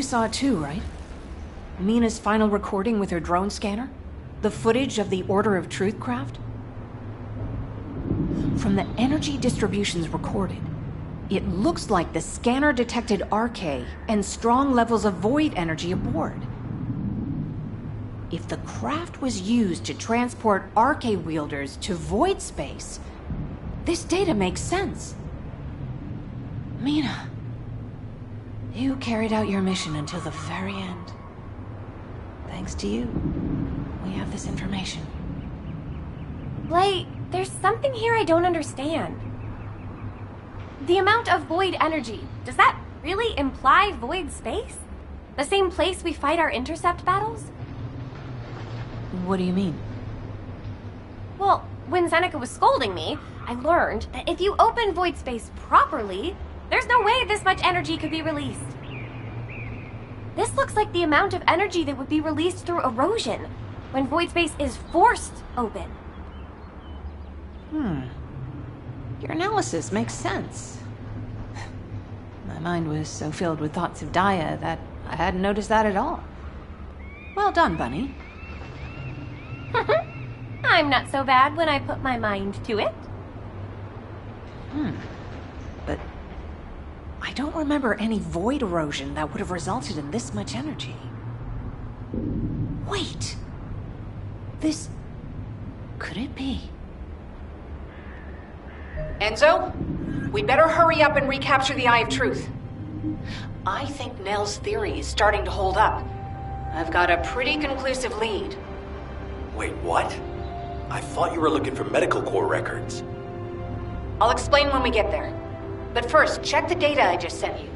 saw it too, right? Mina's final recording with her drone scanner? The footage of the Order of Truth craft? From the energy distributions recorded, it looks like the scanner detected RK and strong levels of void energy aboard. If the craft was used to transport RK wielders to void space, this data makes sense. Mina, you carried out your mission until the very end. Thanks to you, we have this information. Blay, there's something here I don't understand. The amount of void energy, does that really imply void space? The same place we fight our intercept battles? What do you mean? Well, when Seneca was scolding me, I learned that if you open void space properly, there's no way this much energy could be released. This looks like the amount of energy that would be released through erosion when void space is forced open. Your analysis makes sense. My mind was so filled with thoughts of Daya that I hadn't noticed that at all. Well done, Bunny. I'm not so bad when I put my mind to it. But I don't remember any void erosion that would have resulted in this much energy. Wait. This... could it be? Enzo, we better hurry up and recapture the Eye of Truth. I think Nell's theory is starting to hold up. I've got a pretty conclusive lead. Wait, what? I thought you were looking for medical corps records. I'll explain when we get there. But first, check the data I just sent you.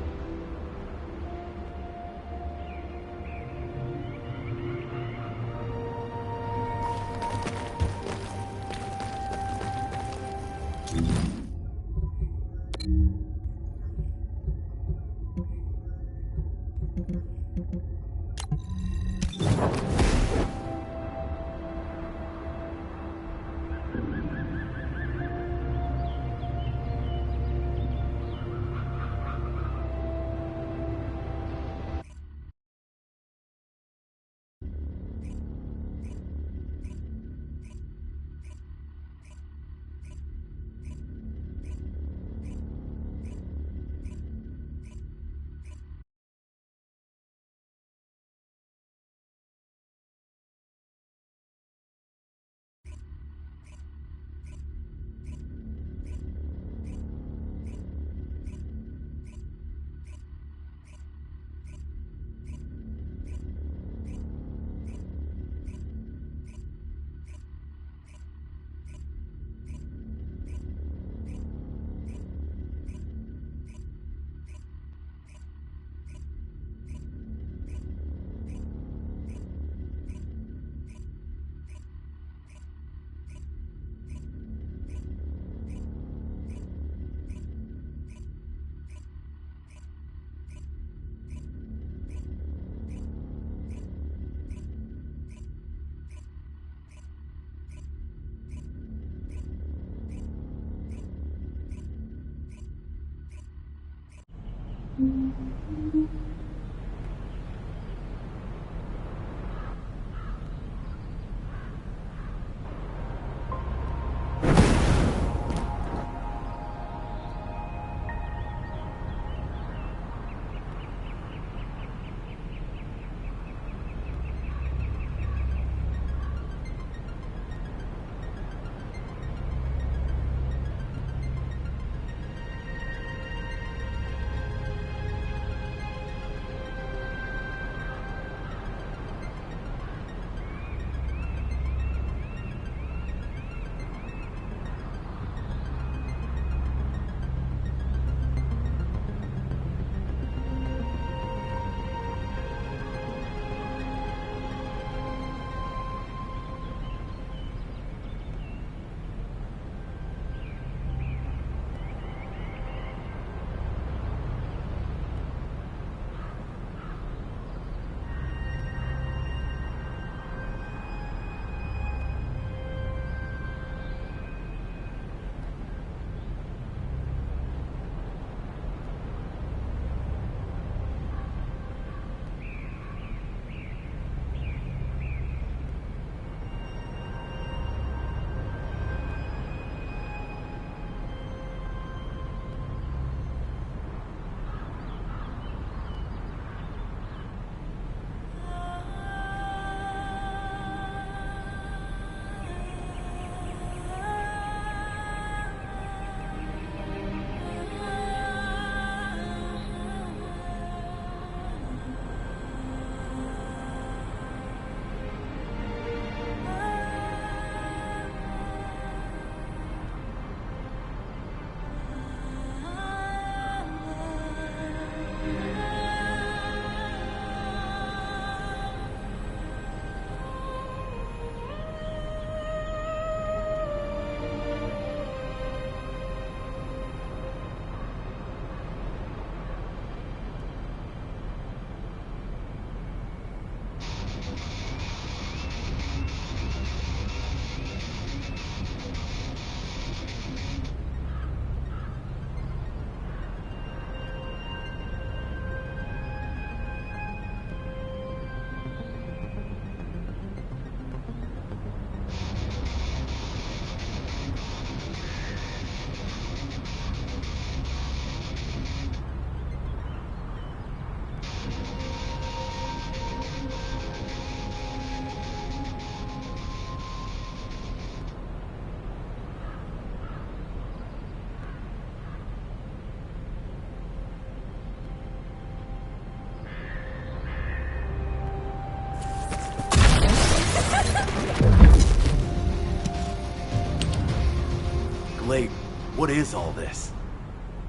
Glay, what is all this?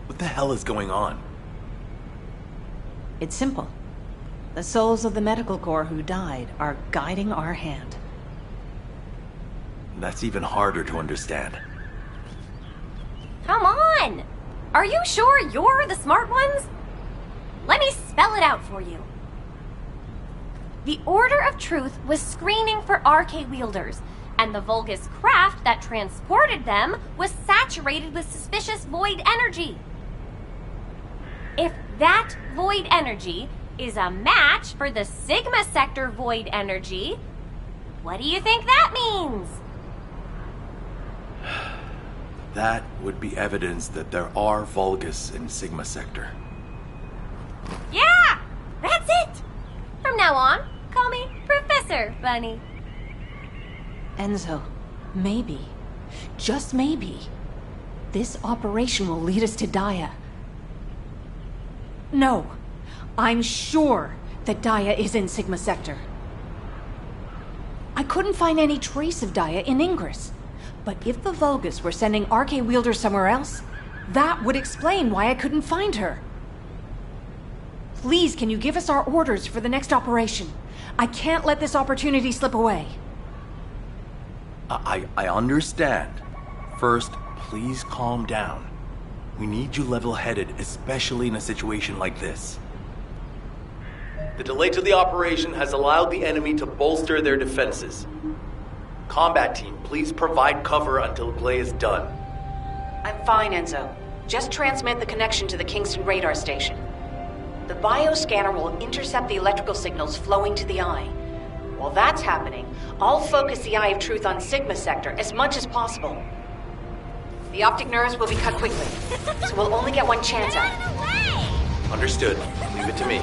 What the hell is going on? It's simple. The souls of the medical corps who died are guiding our hand. That's even harder to understand. Come on! Are you sure you're the smart ones? Let me spell it out for you. The Order of Truth was screening for RK wielders, and the Vulgus craft that transported them was saturated with suspicious void energy. If that void energy is a match for the Sigma Sector void energy, what do you think that means? That would be evidence that there are Vulgus in Sigma Sector. Yeah! That's it! From now on, call me Professor Bunny. Enzo, maybe, just maybe, this operation will lead us to Daya. No, I'm sure that Daya is in Sigma Sector. I couldn't find any trace of Daya in Ingress. But if the Vulgus were sending RK wielders somewhere else, that would explain why I couldn't find her. Please, can you give us our orders for the next operation? I can't let this opportunity slip away. I understand. First, please calm down. We need you level-headed, especially in a situation like this. The delay to the operation has allowed the enemy to bolster their defenses. Combat team, please provide cover until Glay is done. I'm fine, Enzo. Just transmit the connection to the Kingston radar station. The bioscanner will intercept the electrical signals flowing to the eye. While that's happening, I'll focus the Eye of Truth on Sigma Sector as much as possible. The optic nerves will be cut quickly, so we'll only get one chance at it. Understood. Leave it to me.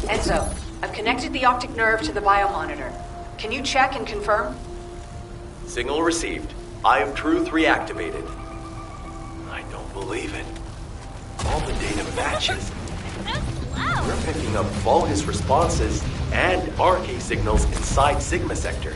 Enzo, I've connected the optic nerve to the biomonitor. Can you check and confirm? Signal received. Eye of Truth reactivated. I don't believe it. All the data matches. We're picking up Vulgus responses and RK signals inside Sigma Sector.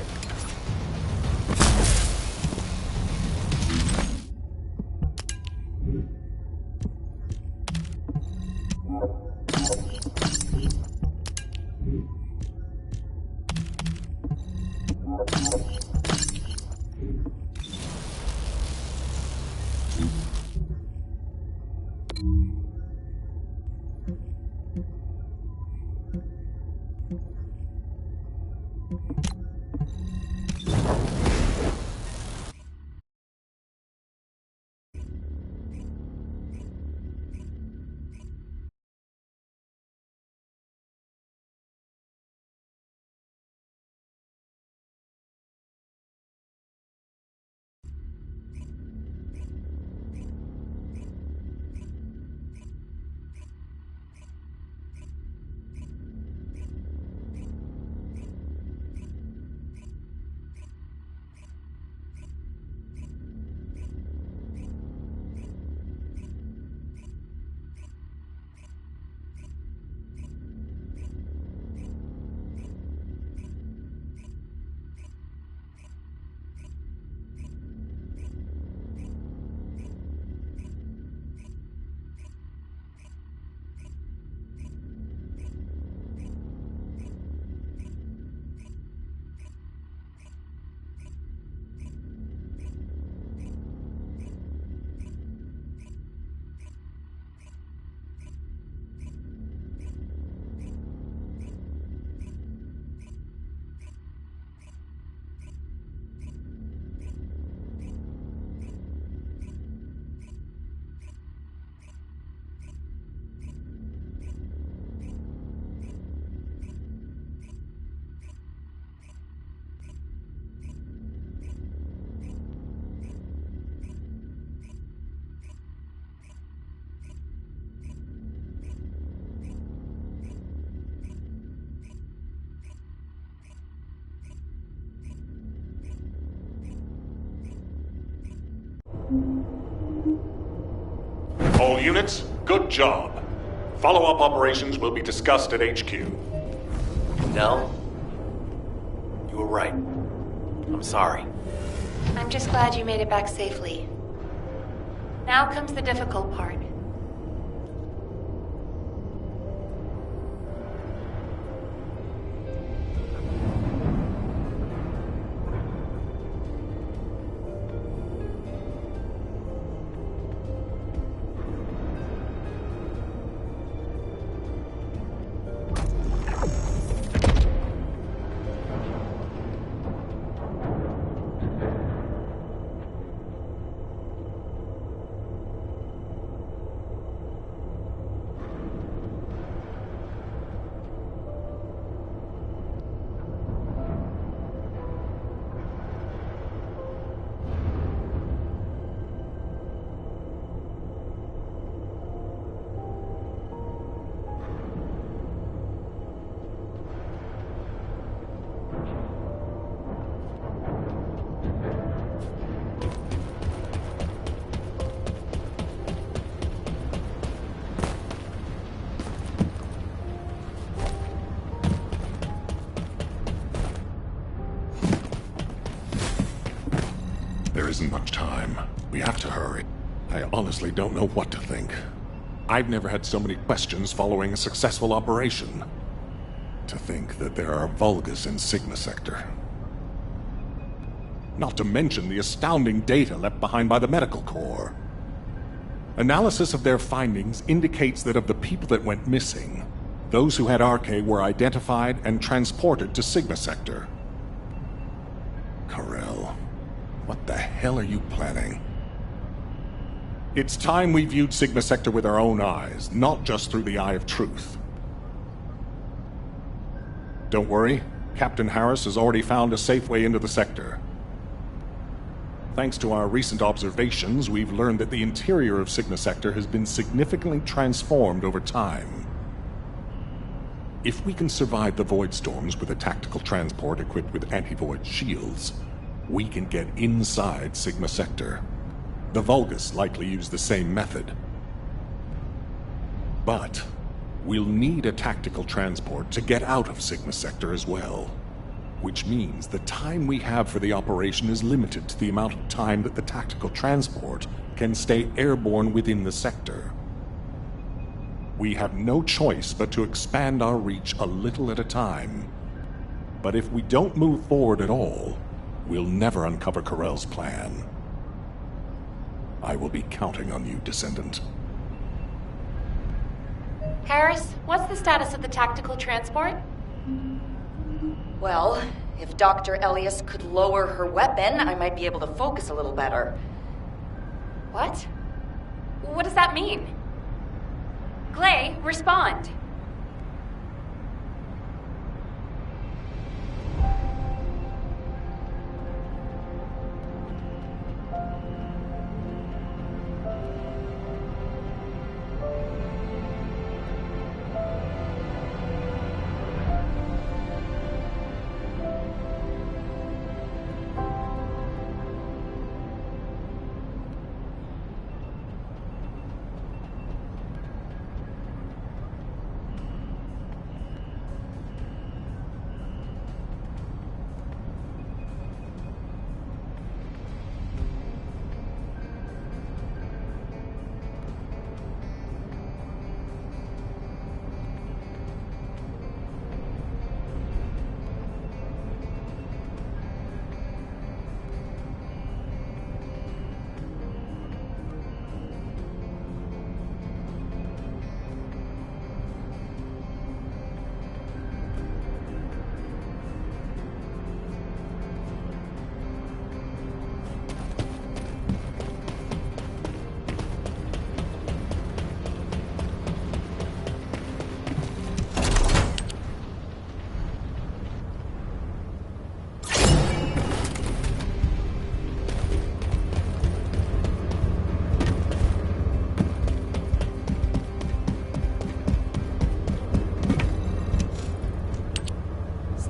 All units, good job. Follow-up operations will be discussed at HQ. Nell, you were right. I'm sorry. I'm just glad you made it back safely. Now comes the difficult part. There isn't much time. We have to hurry. I honestly don't know what to think. I've never had so many questions following a successful operation. To think that there are Vulgus in Sigma Sector. Not to mention the astounding data left behind by the Medical Corps. Analysis of their findings indicates that of the people that went missing, those who had RK were identified and transported to Sigma Sector. Karel, what the hell are you planning? It's time we viewed Sigma Sector with our own eyes, not just through the eye of truth. Don't worry, Captain Harris has already found a safe way into the sector. Thanks to our recent observations, we've learned that the interior of Sigma Sector has been significantly transformed over time. If we can survive the void storms with a tactical transport equipped with anti-void shields, we can get inside Sigma Sector. The Vulgus likely use the same method. But we'll need a tactical transport to get out of Sigma Sector as well. Which means the time we have for the operation is limited to the amount of time that the tactical transport can stay airborne within the sector. We have no choice but to expand our reach a little at a time. But if we don't move forward at all, we'll never uncover Karel's plan. I will be counting on you, Descendant. Harris, what's the status of the tactical transport? Well, if Dr. Elias could lower her weapon, I might be able to focus a little better. What? What does that mean? Glay, respond.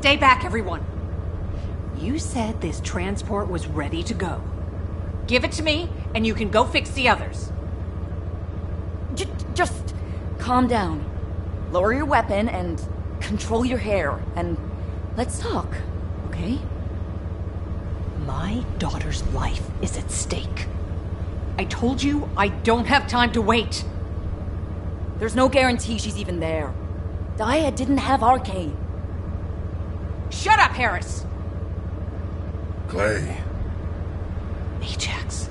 Stay back, everyone. You said this transport was ready to go. Give it to me, and you can go fix the others. Just calm down. Lower your weapon and control your hair, and let's talk, okay? My daughter's life is at stake. I told you I don't have time to wait. There's no guarantee she's even there. Daya didn't have Arcade. Shut up, Harris! Clay. Ajax.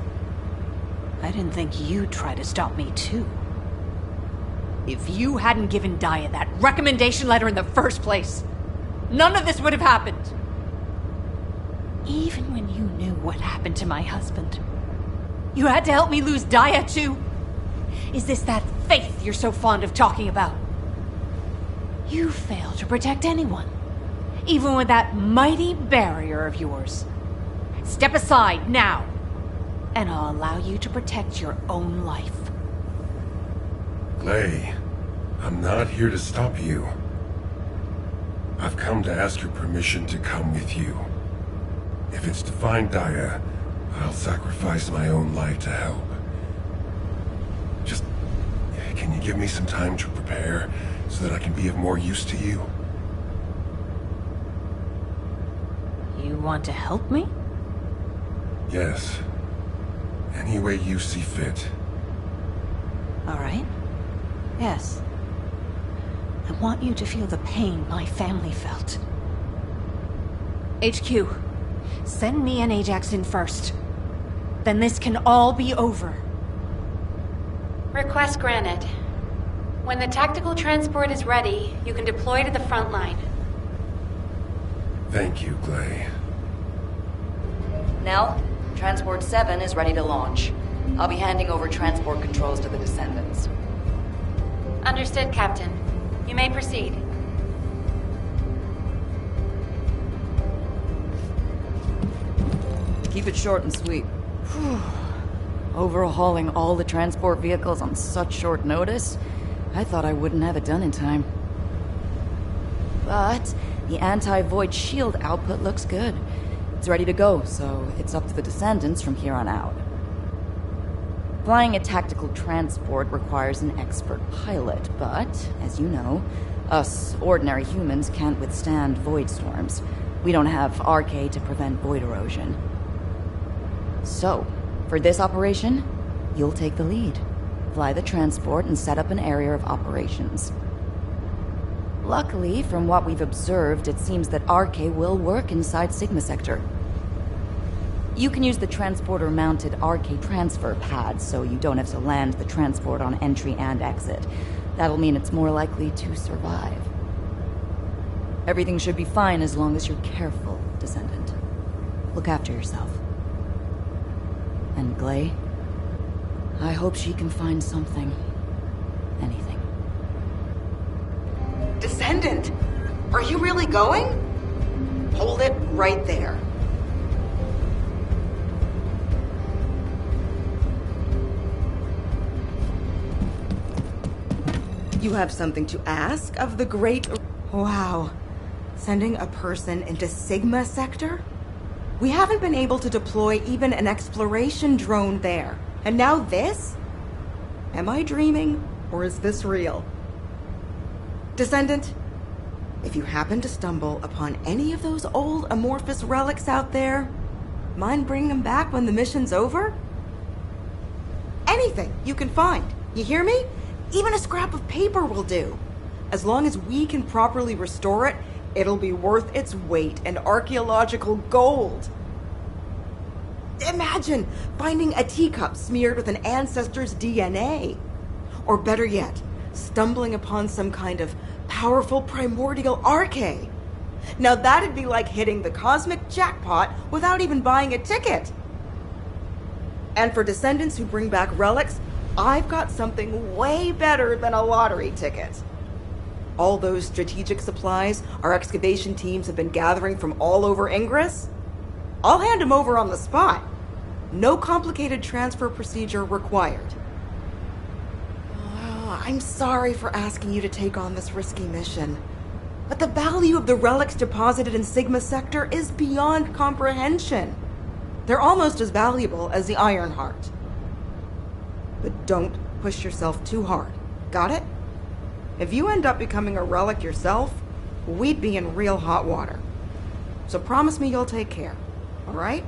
I didn't think you'd try to stop me, too. If you hadn't given Daya that recommendation letter in the first place, none of this would have happened. Even when you knew what happened to my husband, you had to help me lose Daya, too. Is this that faith you're so fond of talking about? You fail to protect anyone, even with that mighty barrier of yours. Step aside now, and I'll allow you to protect your own life. Clay, I'm not here to stop you. I've come to ask your permission to come with you. If it's to find Daya, I'll sacrifice my own life to help. Just, can you give me some time to prepare so that I can be of more use to you? You want to help me? Yes. Any way you see fit. All right. Yes. I want you to feel the pain my family felt. HQ, send me and Ajax in first. Then this can all be over. Request granted. When the tactical transport is ready, you can deploy to the front line. Thank you, Clay. Nell, Transport 7 is ready to launch. I'll be handing over transport controls to the Descendants. Understood, Captain. You may proceed. Keep it short and sweet. Overhauling all the transport vehicles on such short notice? I thought I wouldn't have it done in time. But the anti-void shield output looks good. It's ready to go, so it's up to the Descendants from here on out. Flying a tactical transport requires an expert pilot, but, as you know, us ordinary humans can't withstand void storms. We don't have RK to prevent void erosion. So, for this operation, you'll take the lead. Fly the transport and set up an area of operations. Luckily, from what we've observed, it seems that RK will work inside Sigma Sector. You can use the transporter-mounted RK transfer pad, so you don't have to land the transport on entry and exit. That'll mean it's more likely to survive. Everything should be fine as long as you're careful, Descendant. Look after yourself. And Glay, I hope she can find something. Anything. Descendant, are you really going? Hold it right there. You have something to ask of the great... Wow. Sending a person into Sigma Sector? We haven't been able to deploy even an exploration drone there. And now this? Am I dreaming, or is this real? Descendant, if you happen to stumble upon any of those old amorphous relics out there, mind bringing them back when the mission's over? Anything you can find, you hear me? Even a scrap of paper will do. As long as we can properly restore it, it'll be worth its weight in archaeological gold. Imagine finding a teacup smeared with an ancestor's DNA. Or better yet, stumbling upon some kind of powerful primordial arcade. Now that'd be like hitting the cosmic jackpot without even buying a ticket. And for Descendants who bring back relics, I've got something way better than a lottery ticket. All those strategic supplies our excavation teams have been gathering from all over Ingress, I'll hand them over on the spot. No complicated transfer procedure required. I'm sorry for asking you to take on this risky mission, but the value of the relics deposited in Sigma Sector is beyond comprehension. They're almost as valuable as the Iron Heart. but don't push yourself too hard. Got it? If you end up becoming a relic yourself, we'd be in real hot water. So promise me you'll take care, all right?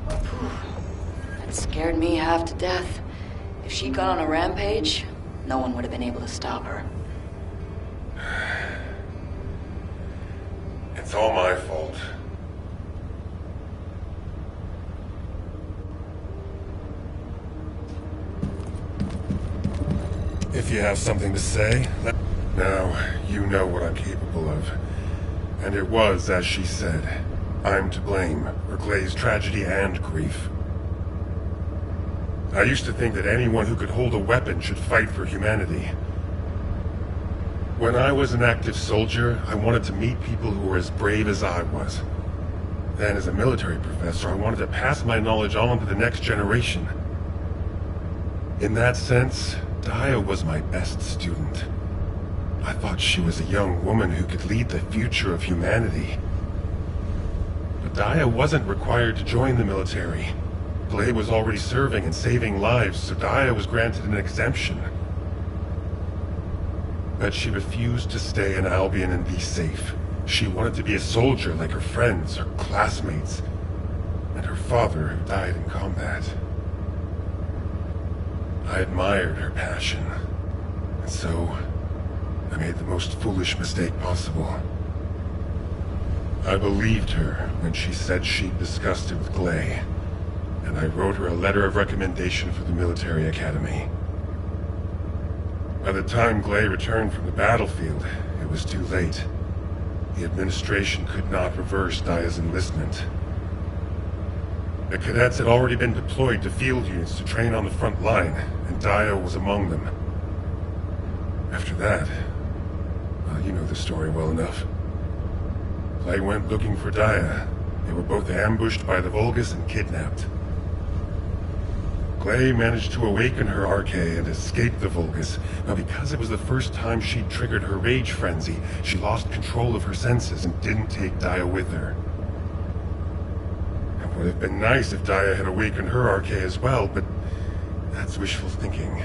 That scared me half to death. If she'd gone on a rampage, no one would have been able to stop her. It's all my fault. If you have something to say, now you know what I'm capable of. And it was, as she said, I'm to blame for Clay's tragedy and grief. I used to think that anyone who could hold a weapon should fight for humanity. When I was an active soldier, I wanted to meet people who were as brave as I was. Then as a military professor, I wanted to pass my knowledge on to the next generation. In that sense, Daya was my best student. I thought she was a young woman who could lead the future of humanity. But Daya wasn't required to join the military. Clay was already serving and saving lives, so Daya was granted an exemption. But she refused to stay in Albion and be safe. She wanted to be a soldier like her friends, her classmates, and her father who died in combat. I admired her passion, and so I made the most foolish mistake possible. I believed her when she said she'd discussed it with Clay, and I wrote her a letter of recommendation for the military academy. By the time Clay returned from the battlefield, it was too late. The administration could not reverse Daya's enlistment. The cadets had already been deployed to field units to train on the front line, and Daya was among them. After that, well, you know the story well enough. Clay went looking for Daya. They were both ambushed by the Vulgus and kidnapped. Clay managed to awaken her Arche and escape the Vulgus. Now, because it was the first time she'd triggered her rage frenzy, she lost control of her senses and didn't take Daya with her. It would have been nice if Daya had awakened her Arche as well, but that's wishful thinking.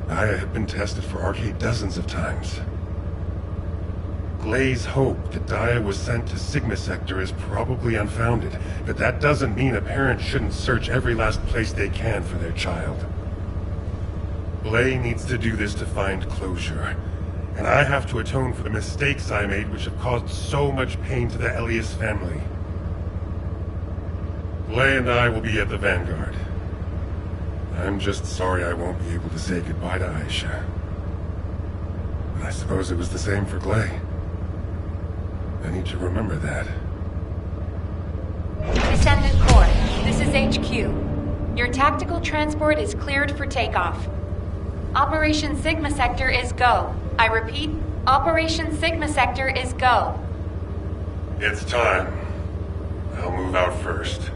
Daya had been tested for Arche dozens of times. Clay's hope that Daya was sent to Sigma Sector is probably unfounded, but that doesn't mean a parent shouldn't search every last place they can for their child. Clay needs to do this to find closure, and I have to atone for the mistakes I made which have caused so much pain to the Elias family. Clay and I will be at the Vanguard. I'm just sorry I won't be able to say goodbye to Aisha. But I suppose it was the same for Clay. I need to remember that. Descendant Corps, this is HQ. Your tactical transport is cleared for takeoff. Operation Sigma Sector is go. I repeat, Operation Sigma Sector is go. It's time. I'll move out first.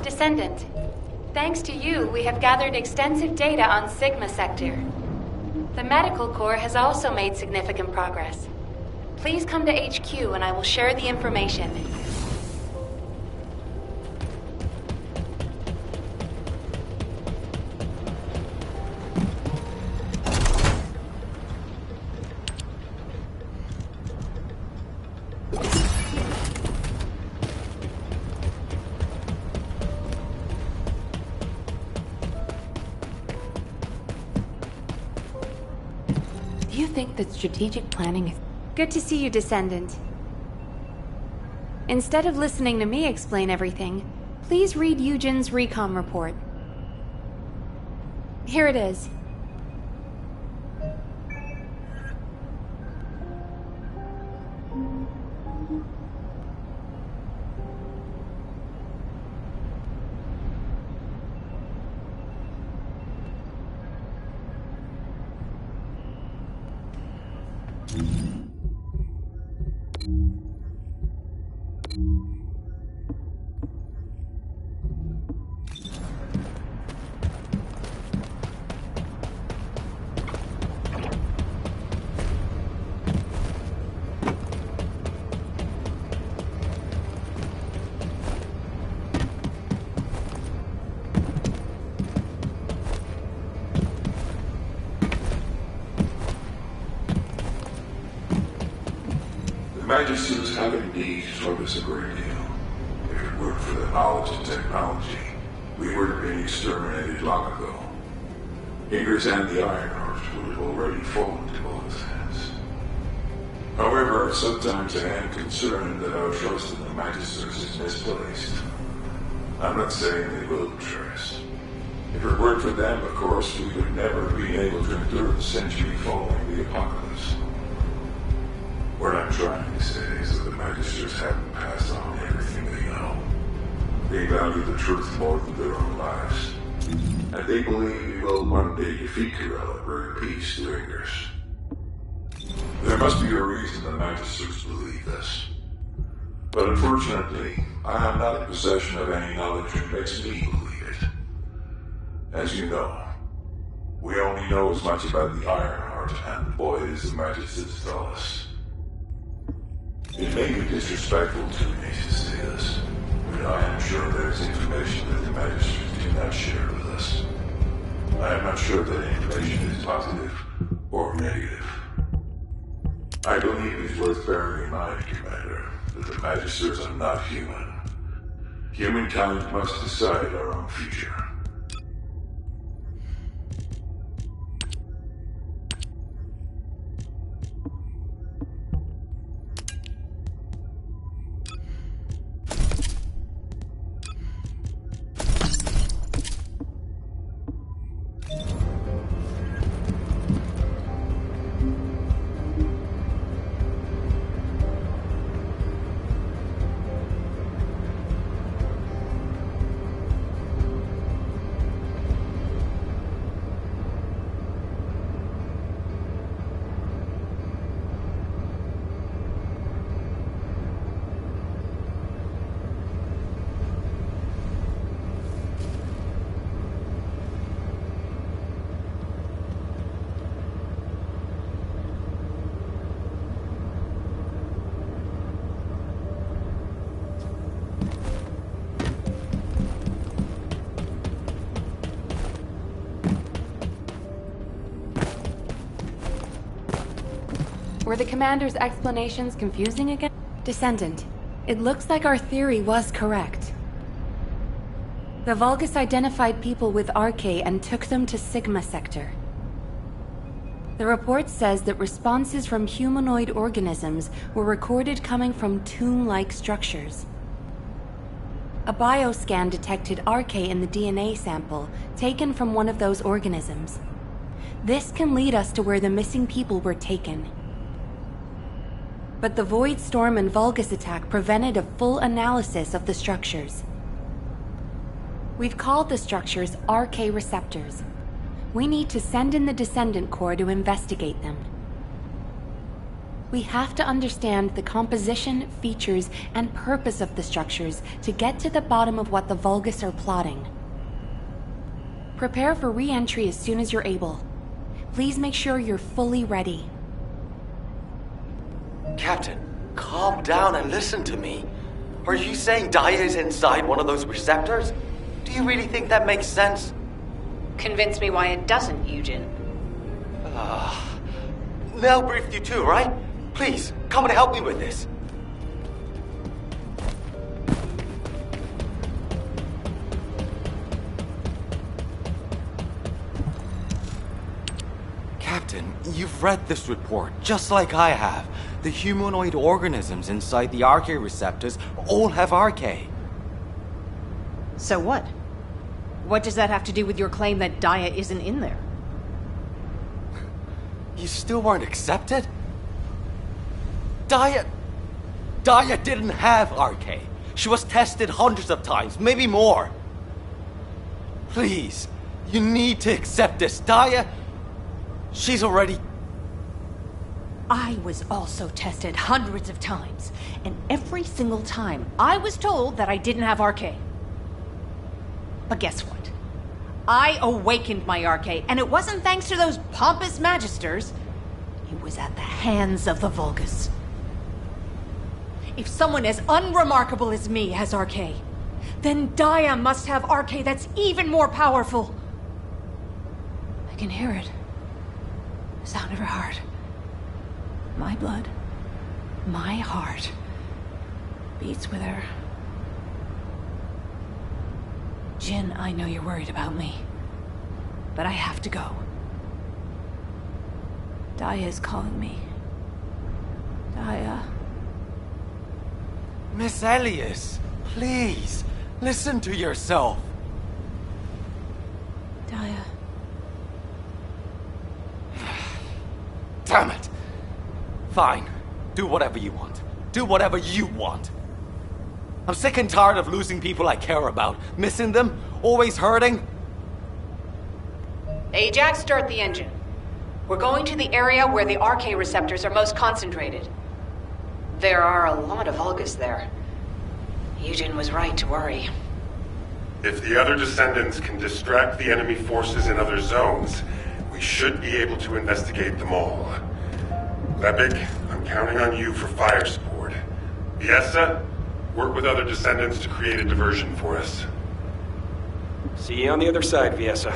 Descendant, thanks to you, we have gathered extensive data on Sigma Sector. The Medical Corps has also made significant progress. Please come to HQ and I will share the information. Do you think that strategic planning is... Good to see you, Descendant. Instead of listening to me explain everything, please read Eugen's recon report. Here it is. The Magisters have indeed taught us a great deal. If it weren't for the knowledge and technology, we would have been exterminated long ago. Ingers and the Ironheart would have already fallen to Volga's hands. However, sometimes I am concerned that our trust in the Magisters is misplaced. I'm not saying they will betray us. If it weren't for them, of course, we would never have been able to endure the century following the apocalypse. What I'm trying to say is that the Magisters haven't passed on everything they know. They value the truth more than their own lives. And they believe we will one day defeat Kirella and bring peace to Ingers. There must be a reason the Magisters believe this. But unfortunately, I am not in possession of any knowledge that makes me believe it. As you know, we only know as much about the Ironheart and the boys the Magisters tell us. It may be disrespectful to me to say this, but I am sure there is information that the Magisters do not share with us. I am not sure that information is positive or negative. I believe it is worth bearing in mind, Commander, that the Magisters are not human. Humankind must decide our own future. Were the Commander's explanations confusing again? Descendant, it looks like our theory was correct. The Vulgus identified people with Arche and took them to Sigma Sector. The report says that responses from humanoid organisms were recorded coming from tomb-like structures. A bioscan detected Arche in the DNA sample taken from one of those organisms. This can lead us to where the missing people were taken. But the Void Storm and Vulgus attack prevented a full analysis of the structures. We've called the structures Arche receptors. We need to send in the Descendant Corps to investigate them. We have to understand the composition, features, and purpose of the structures to get to the bottom of what the Vulgus are plotting. Prepare for re-entry as soon as you're able. Please make sure you're fully ready. Captain, calm down and listen to me. Are you saying Daya is inside one of those receptors? Do you really think that makes sense? Convince me why it doesn't, Eugen. Nell briefed you too, right? Please, come and help me with this. Captain, you've read this report, just like I have. The humanoid organisms inside the RK receptors all have RK. So what? What does that have to do with your claim that Daya isn't in there? You still weren't accepted? Daya didn't have RK. She was tested hundreds of times, maybe more. Please, you need to accept this. Daya, she's already... I was also tested hundreds of times, and every single time I was told that I didn't have RK. But guess what? I awakened my RK, and it wasn't thanks to those pompous magisters. It was at the hands of the Vulgus. If someone as unremarkable as me has RK, then Daya must have RK that's even more powerful. I can hear it. The sound of her heart. My blood, my heart, beats with her. Jin, I know you're worried about me, but I have to go. Daya is calling me. Daya. Miss Elias, please, listen to yourself. Daya. Damn it. Fine. Do whatever you want. Do whatever you want. I'm sick and tired of losing people I care about. Missing them. Always hurting. Ajax, start the engine. We're going to the area where the RK receptors are most concentrated. There are a lot of Vulgus there. Eugen was right to worry. If the other Descendants can distract the enemy forces in other zones, we should be able to investigate them all. Lepik, I'm counting on you for fire support. Viessa, work with other Descendants to create a diversion for us. See you on the other side, Viessa.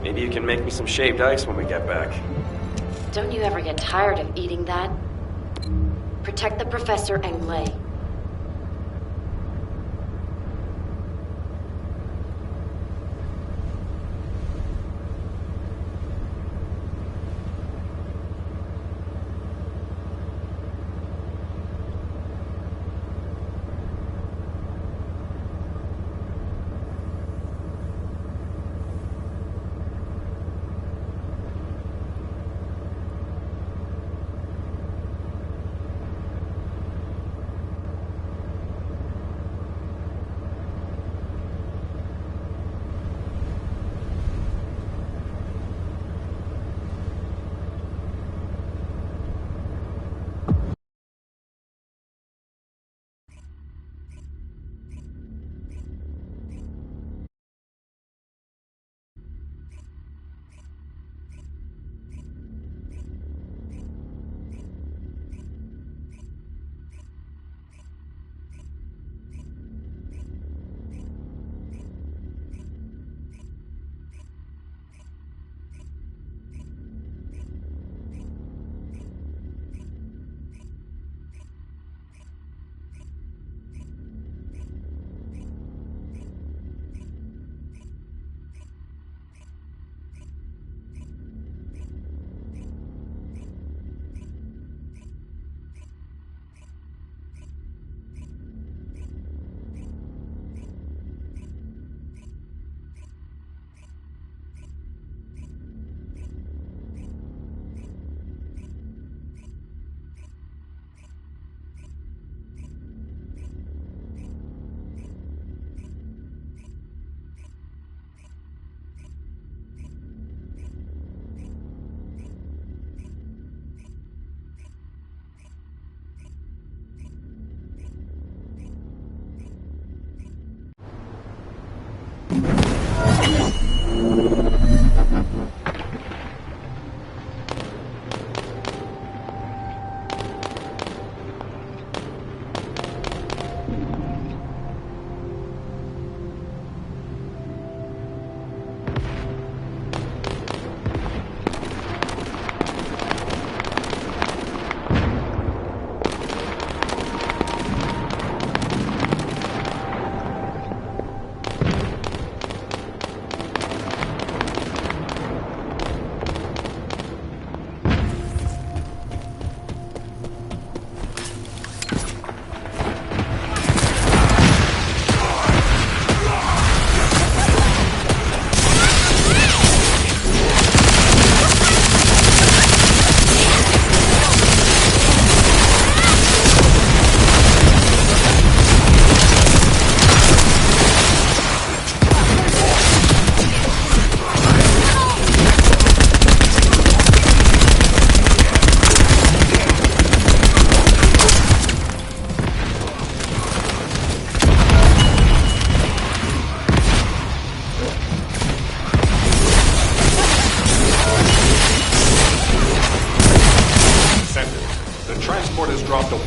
Maybe you can make me some shaved ice when we get back. Don't you ever get tired of eating that? Protect the Professor and Glay.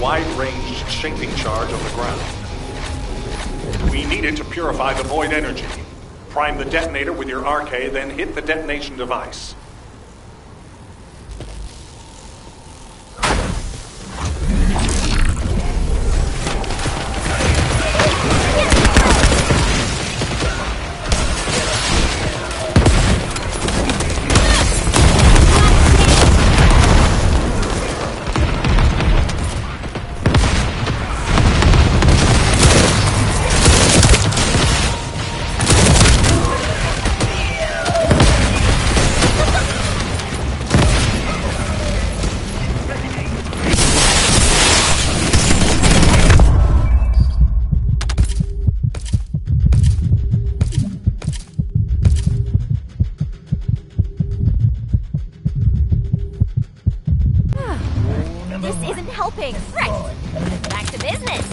wide-ranged shaping charge on the ground. We need it to purify the void energy. Prime the detonator with your RK, then hit the detonation device. Helping. Right. Back to business.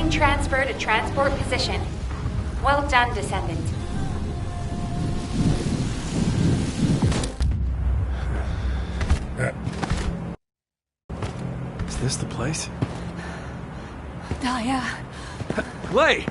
Transfer to transport position. Well done, Descendant. Is this the place? Daya. Clay!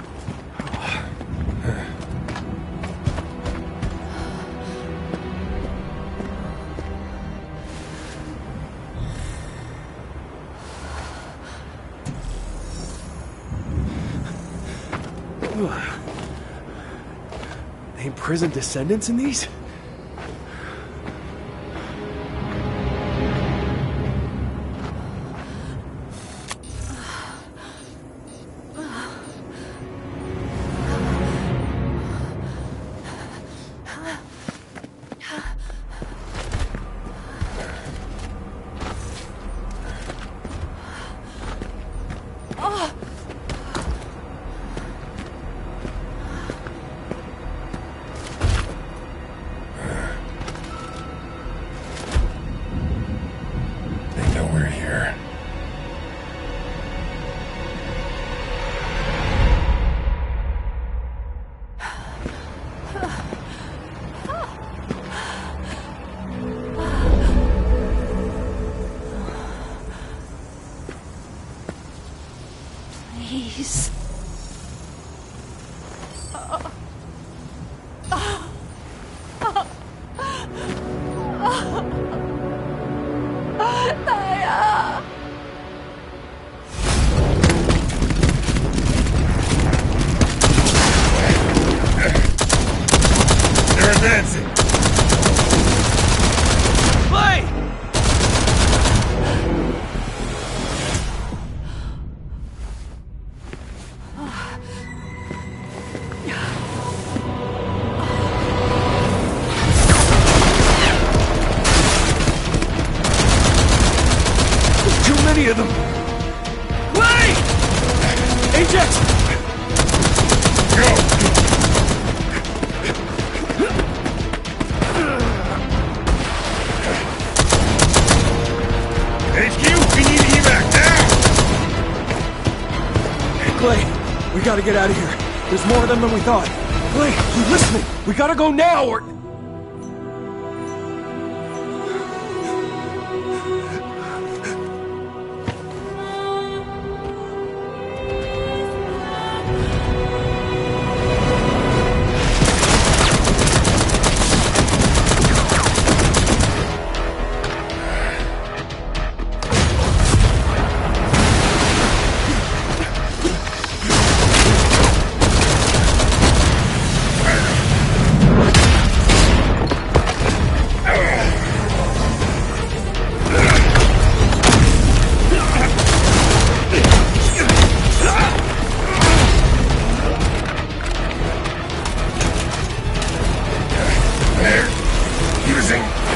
They imprisoned Descendants in these? Please. Daya. They're advancing. Clay! Too many of them! Clay! Ajax! Go! HQ, we need evac now! Clay, we gotta get out of here. There's more of them than we thought. Clay, you listening? We gotta go now or... losing!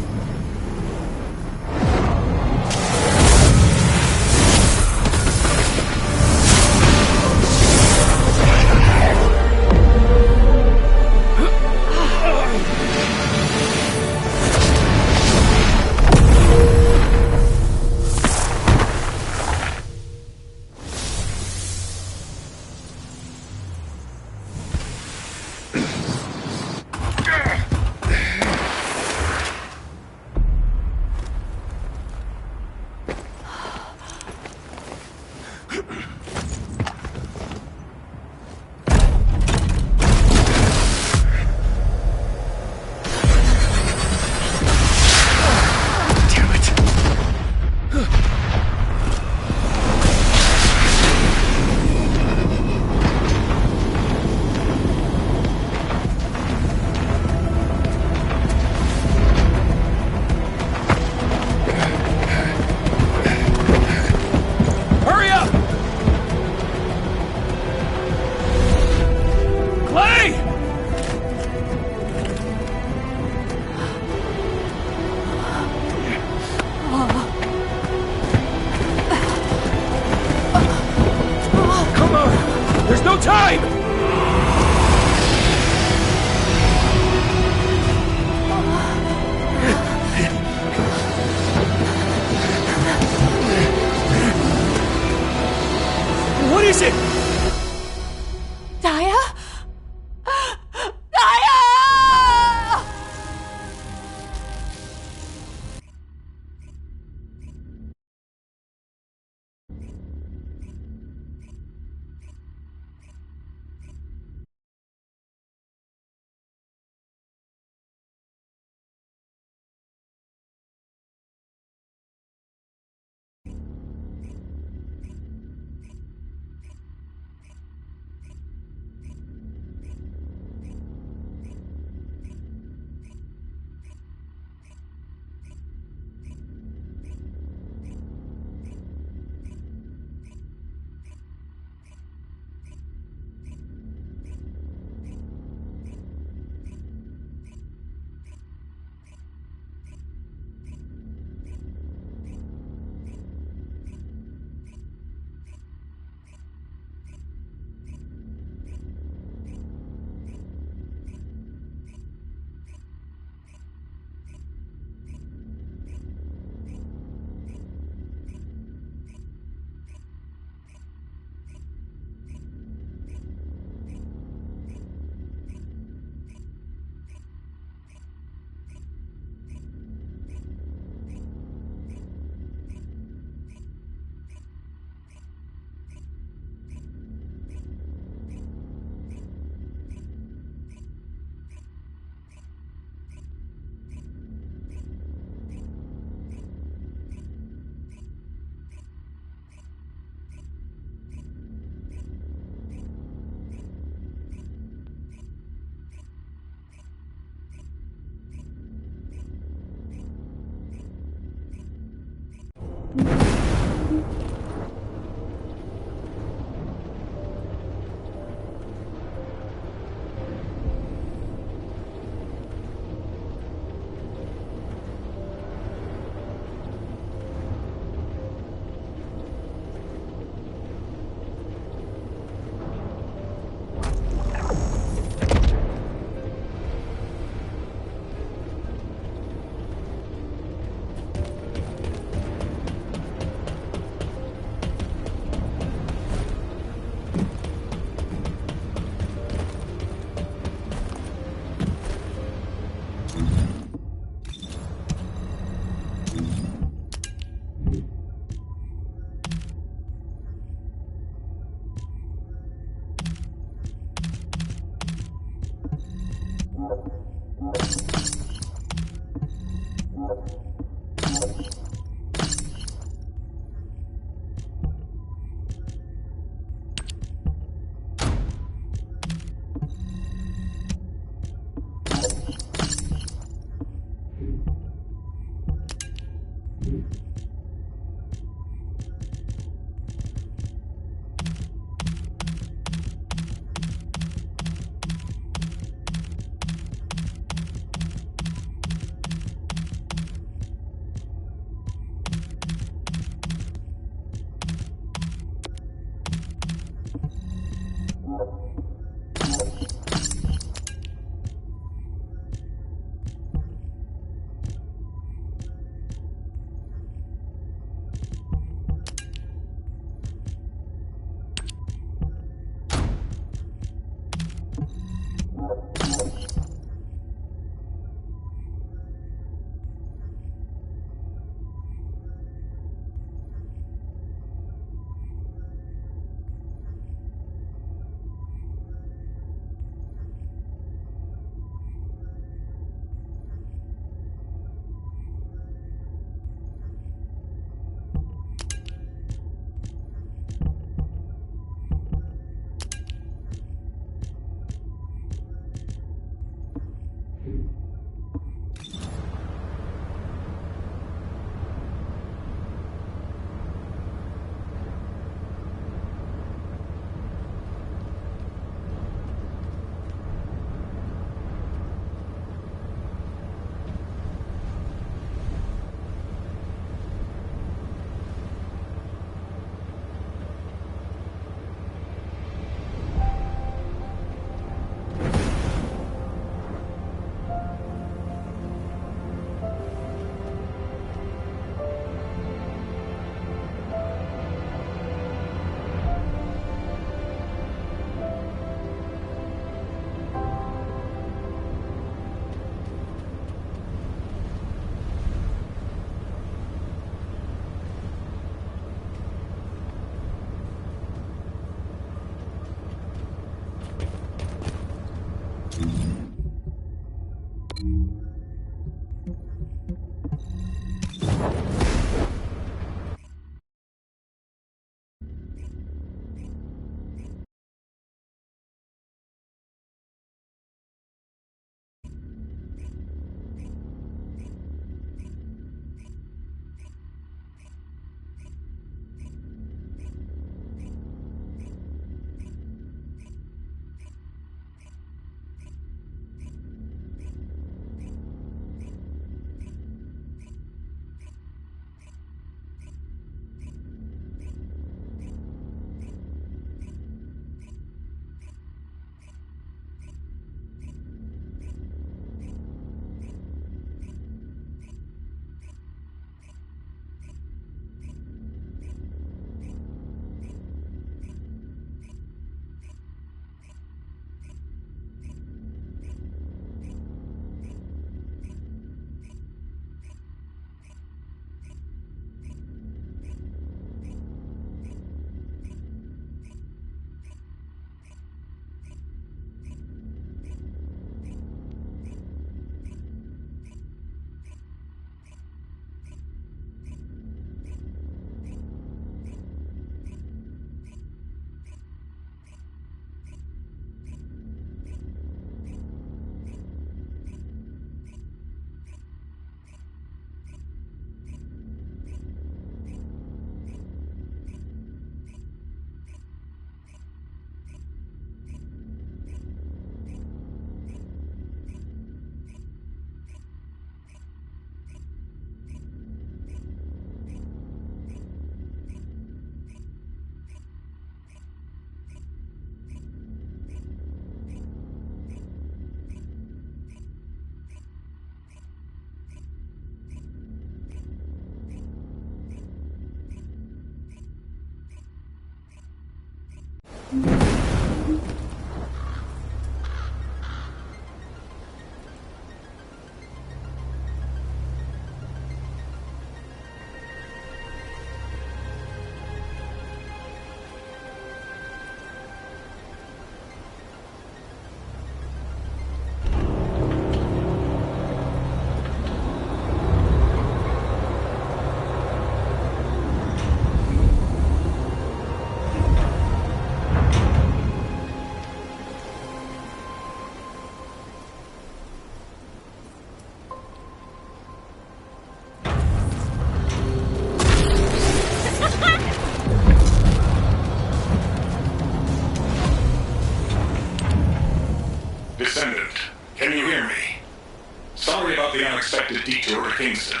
Sorry about the unexpected detour to Kingston.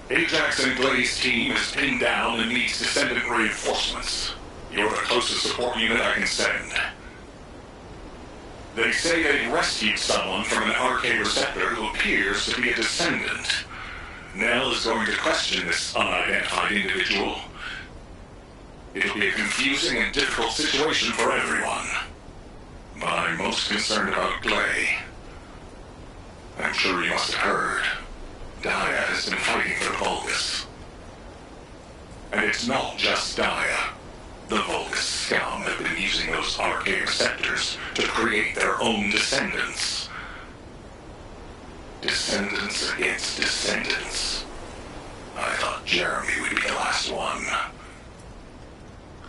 Ajax and Glay's team is pinned down and needs Descendant reinforcements. You're the closest support unit I can send. They say they rescued someone from an RK receptor who appears to be a Descendant. Nell is going to question this unidentified individual. It'll be a confusing and difficult situation for everyone. But I'm most concerned about Glay. I'm sure you must have heard. Daya has been fighting for the Vulgus. And it's not just Daya. The Vulgus scum have been using those RK receptors to create their own descendants. Descendants against descendants. I thought Jeremy would be the last one.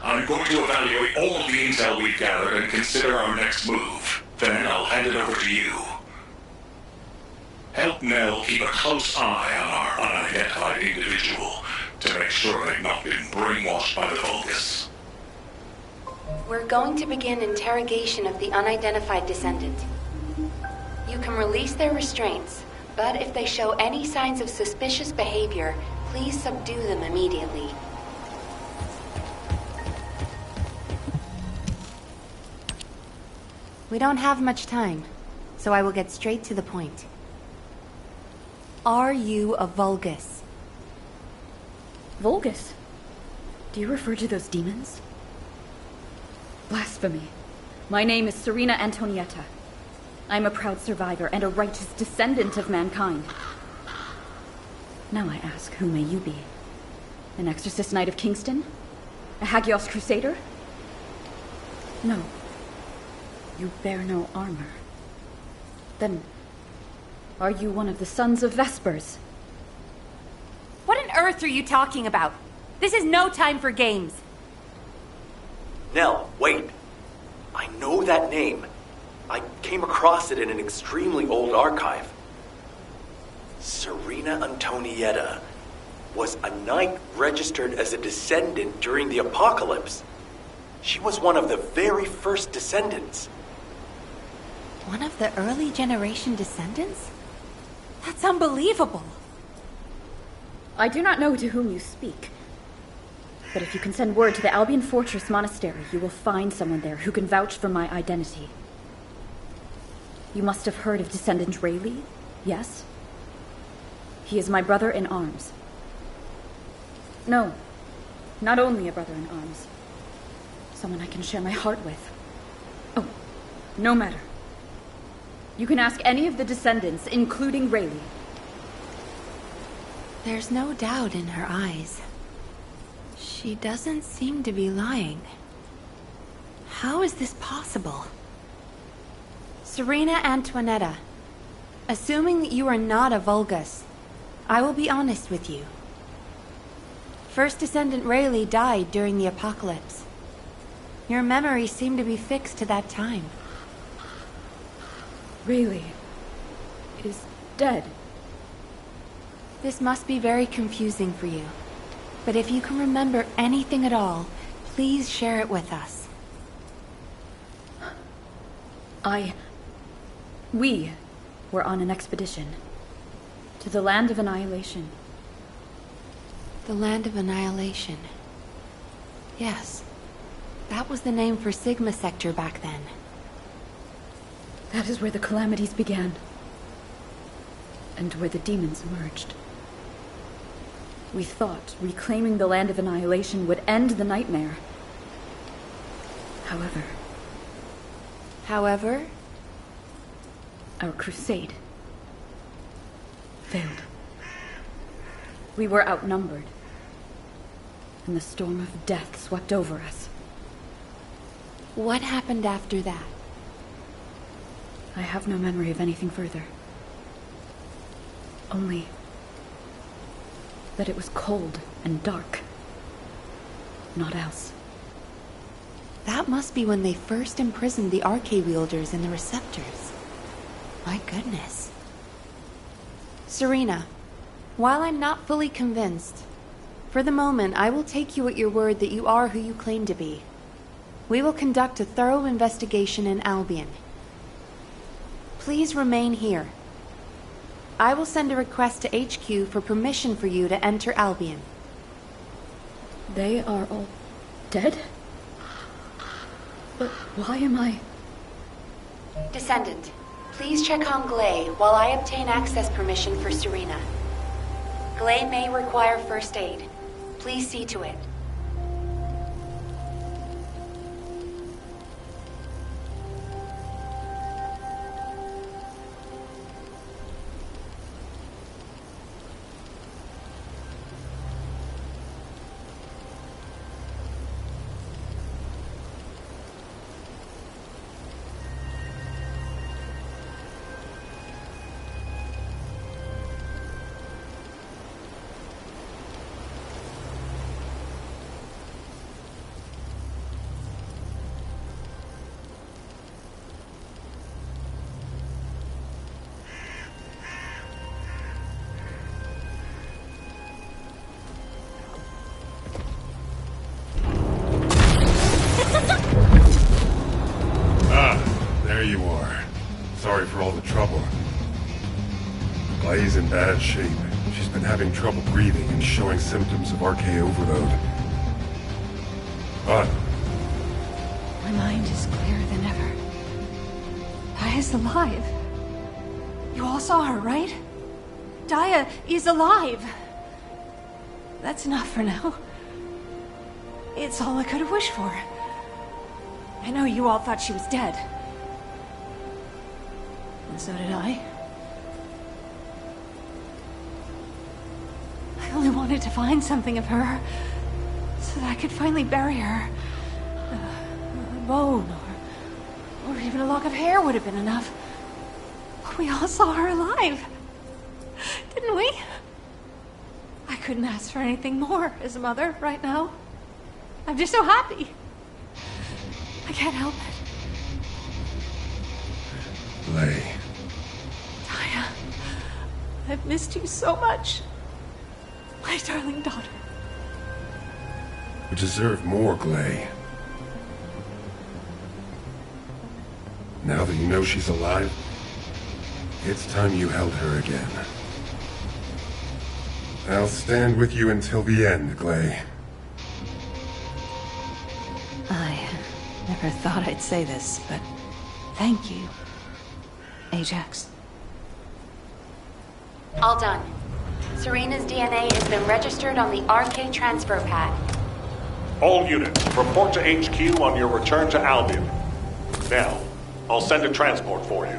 I'm going to evaluate all of the intel we've gathered and consider our next move. Then I'll hand it over to you. Help Nell keep a close eye on our unidentified individual to make sure they've not been brainwashed by the Vulgus. We're going to begin interrogation of the unidentified descendant. You can release their restraints, but if they show any signs of suspicious behavior, please subdue them immediately. We don't have much time, so I will get straight to the point. Are you a Vulgus? Vulgus? Do you refer to those demons? Blasphemy. My name is Serena Antonietta. I'm a proud survivor and a righteous descendant of mankind. Now I ask, who may you be? An exorcist knight of Kingston? A Hagios crusader? No. You bear no armor. Then, are you one of the sons of Vespers? What on earth are you talking about? This is no time for games. Nell, wait. I know that name. I came across it in an extremely old archive. Serena Antonietta was a knight registered as a descendant during the apocalypse. She was one of the very first descendants. One of the early generation descendants? That's unbelievable. I do not know to whom you speak. But if you can send word to the Albion Fortress Monastery, you will find someone there who can vouch for my identity. You must have heard of Descendant Rayleigh, yes? He is my brother in arms. No, not only a brother in arms. Someone I can share my heart with. Oh, no matter. You can ask any of the descendants, including Rayleigh. There's no doubt in her eyes. She doesn't seem to be lying. How is this possible? Serena Antoinetta, assuming that you are not a Vulgus, I will be honest with you. First Descendant Rayleigh died during the apocalypse. Your memories seem to be fixed to that time. Rayleigh is dead. This must be very confusing for you. But if you can remember anything at all, please share it with us. We were on an expedition to the Land of Annihilation. The Land of Annihilation. Yes. That was the name for Sigma Sector back then. That is where the calamities began. And where the demons emerged. We thought reclaiming the Land of Annihilation would end the nightmare. However, our crusade failed. We were outnumbered, and the storm of death swept over us. What happened after that? I have no memory of anything further. Only that it was cold and dark. Not else. That must be when they first imprisoned the RK-wielders in the receptors. My goodness. Serena, while I'm not fully convinced, for the moment I will take you at your word that you are who you claim to be. We will conduct a thorough investigation in Albion. please remain here. I will send a request to HQ for permission for you to enter Albion. They are all dead? But why am I... Descendant, please check on Glay while I obtain access permission for Serena. Glay may require first aid. Please see to it. There you are. Sorry for all the trouble. Glay's in bad shape. She's been having trouble breathing and showing symptoms of RK overload. But My mind is clearer than ever. Daya's alive. You all saw her, right? Daya is alive. That's enough for now. It's all I could have wished for. I know you all thought she was dead. And so did I. I only wanted to find something of her so that I could finally bury her. A bone or even a lock of hair would have been enough. But we all saw her alive. Didn't we? I couldn't ask for anything more as a mother right now. I'm just so happy. I can't help it. Glay. Daya, I've missed you so much. My darling daughter. You deserve more, Glay. Now that you know she's alive, it's time you held her again. I'll stand with you until the end, Glay. I never thought I'd say this, but thank you, Ajax. All done. Serena's DNA has been registered on the RK transfer pad. All units, report to HQ on your return to Albion. Now, I'll send a transport for you.